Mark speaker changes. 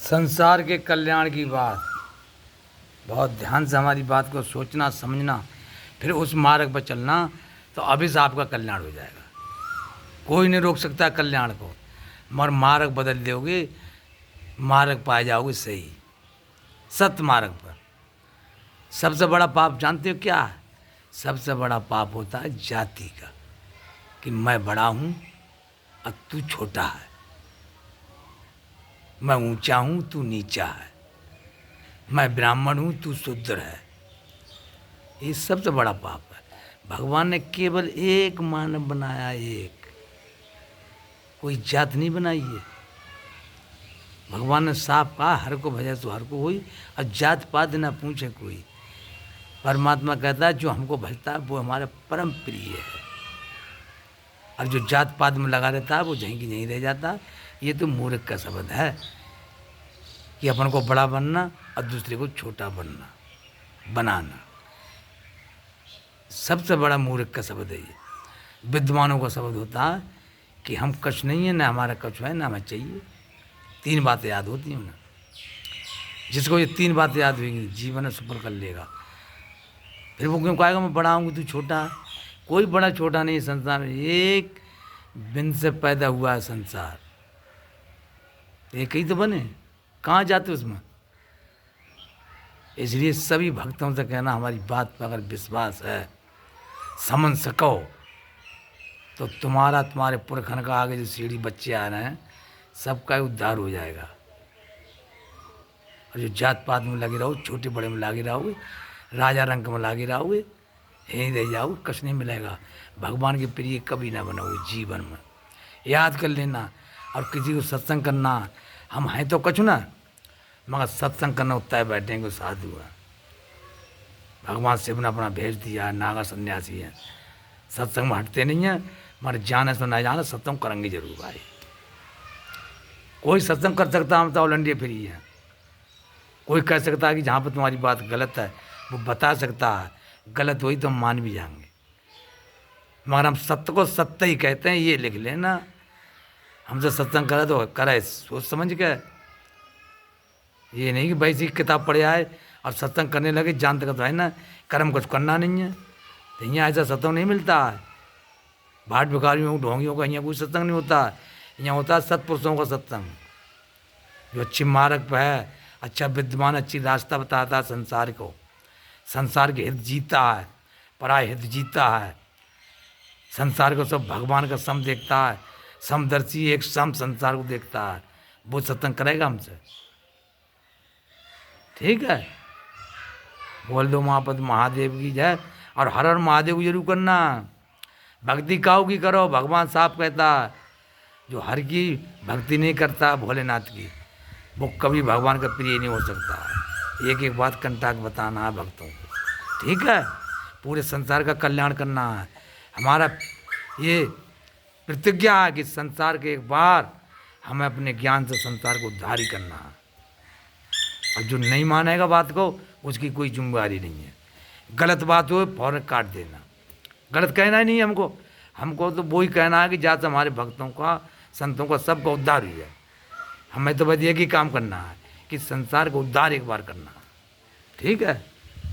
Speaker 1: संसार के कल्याण की बात, बहुत ध्यान से हमारी बात को सोचना समझना, फिर उस मार्ग पर चलना, तो अभी से आपका कल्याण हो जाएगा। कोई नहीं रोक सकता कल्याण को, मगर मार्ग बदल दोगे, मार्ग पाए जाओगे सही, सत्य मार्ग पर। सबसे बड़ा पाप जानते हो क्या है? सबसे बड़ा पाप होता है जाति का, कि मैं बड़ा हूँ और तू छोटा है, मैं ऊंचा हूँ तू नीचा है, मैं ब्राह्मण हूँ तू शूद्र है। ये सबसे बड़ा पाप है। भगवान ने केवल एक मानव बनाया, एक, कोई जात नहीं बनाई है। भगवान ने साफ कहा, हर को भजे तो हर को होई, और जात पात ना पूछे कोई। परमात्मा कहता है जो हमको भजता है वो हमारा परम प्रिय है, और जो जात पात में लगा रहता है वो जहीं की नहीं रह जाता। ये तो मूर्ख का शब्द है कि अपन को बड़ा बनना और दूसरे को छोटा बनाना। सबसे बड़ा मूर्ख का शब्द है ये। विद्वानों का शब्द होता है कि हम कछ नहीं है, ना हमारा कछ है, ना हमें चाहिए। तीन बातें याद होती हैं ना। जिसको ये तीन बातें याद होंगी जीवन सफल कर लेगा। फिर वो क्यों कहेगा मैं बड़ा हूँ तू छोटा है? कोई बड़ा छोटा नहीं है संसार में। एक बिन से पैदा हुआ है संसार, एक ही तो बने, कहाँ जाते उसमें। इसलिए सभी भक्तों से कहना, हमारी बात पर अगर विश्वास है, समझ सको, तो तुम्हारे पुरखन का आगे जो सीढ़ी बच्चे आ रहे हैं सबका उद्धार हो जाएगा। और जो जात पात में लगे रहो, छोटे बड़े में लगे रहोगे, राजा रंग में लगे रहोगे, यहीं रह जाओगे, कुछ नहीं मिलेगा। भगवान के प्रिय कभी ना बनोगे जीवन में, याद कर लेना। और किसी को सत्संग करना, हम हैं तो कुछ ना, मगर सत्संग करना उतना बैठेंगे साधु है। भगवान शिव ने अपना भेज दिया, नागा सन्यासी है, सत्संग में हटते नहीं हैं, मगर जाने से ना जाने सत्संग करेंगे जरूर भाई। कोई सत्संग कर सकता, हम तो ऑल इंडिया फ्री है। कोई कह सकता है कि जहाँ पर तुम्हारी बात गलत है वो बता सकता है, गलत हुई तो हम मान भी जाएंगे, मगर हम सत्य को सत्य ही कहते हैं, ये लिख लेना। हमसे सत्संग करे तो करे सोच समझ के, ये नहीं कि वैसी किताब पढ़े आए और सत्संग करने लगे, जानते का तो है ना कर्म कुछ करना नहीं है। तो यहाँ ऐसा सत्संग नहीं मिलता है। भाट भिखारियों ढोंगियों का यहाँ कोई सत्संग नहीं होता है। यहाँ होता है सत्पुरुषों का सत्संग, जो अच्छी मार्ग पर है, अच्छा विद्वान, अच्छी रास्ता बताता है संसार को, संसार के हित जीता है, पराय हित जीता है, संसार को सब भगवान का सम देखता है, समदर्शी एक सम संसार को देखता है, वो सत्संग करेगा हमसे। ठीक है, बोल दो महापद महादेव की जय, और हर हर महादेव को जरूर करना। भक्ति काऊ की करो, भगवान साफ कहता है, जो हर की भक्ति नहीं करता भोलेनाथ की, वो कभी भगवान का प्रिय नहीं हो सकता है। एक एक बात कंटाक बताना है भक्तों को, ठीक है। पूरे संसार का कल्याण करना है। हमारा ये प्रतिज्ञा है कि संसार के एक बार हमें अपने ज्ञान से संसार को उद्धार ही करना है। और जो नहीं मानेगा बात को, उसकी कोई जिम्मेदारी नहीं है। गलत बात हो फौरन काट देना, गलत कहना ही नहीं है हमको। हमको तो वही कहना है कि जहाँ हमारे भक्तों का, संतों का, सबका उद्धार हुई है। हमें तो बस एक ही काम करना है कि संसार को उद्धार एक बार करना है, ठीक है।